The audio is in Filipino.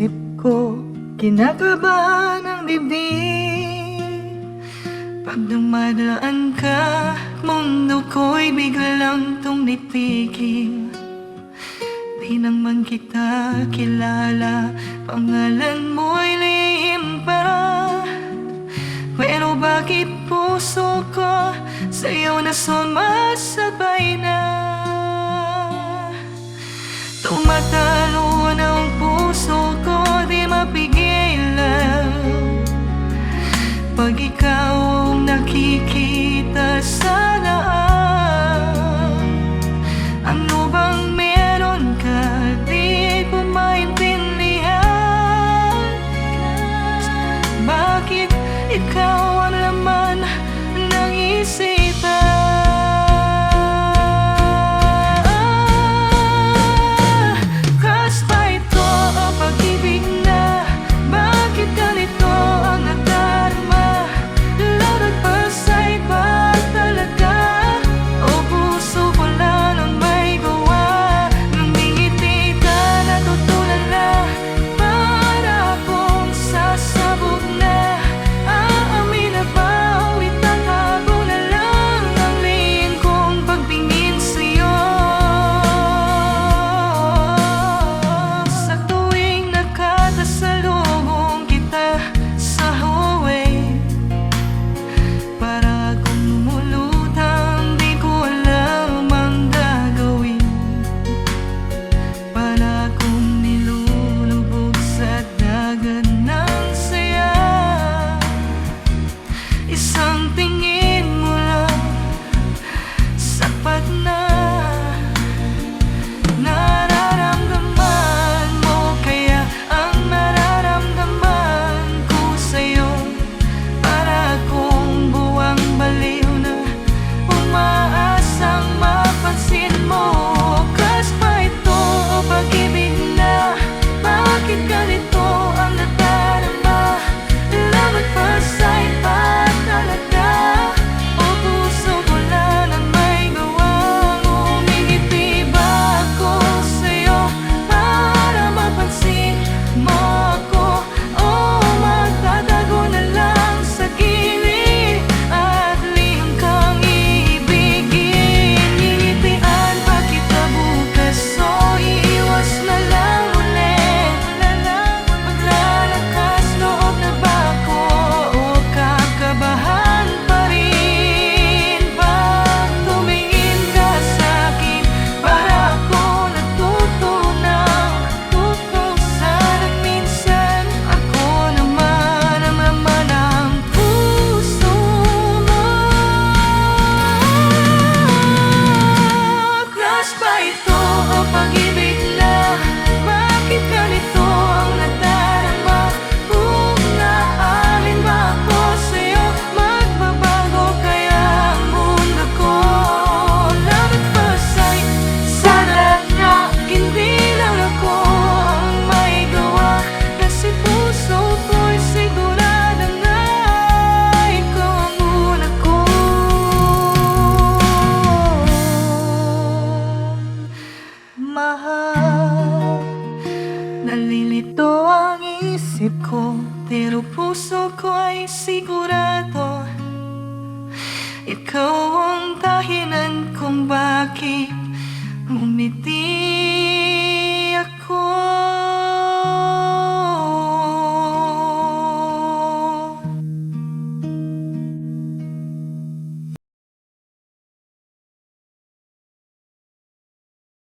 isip ko, kinakabahan ang dibdib. Pag dumadaan ka, mundo ko'y biglang tumitigil. Di naman kita kilala, pangalan mo'y lihim pa. Pero bakit puso ko sa'yo na sumasabay na? Tumatalo ng puso ko, di mapigilan. Pag ikaw ang nakikita sa daan, ano bang meron ka, di ko maintindihan. Bakit ikaw ang laman ng isipan? Nalilito ang isip ko, pero puso ko ay sigurado. Ikaw ang dahilan kung bakit ngumiti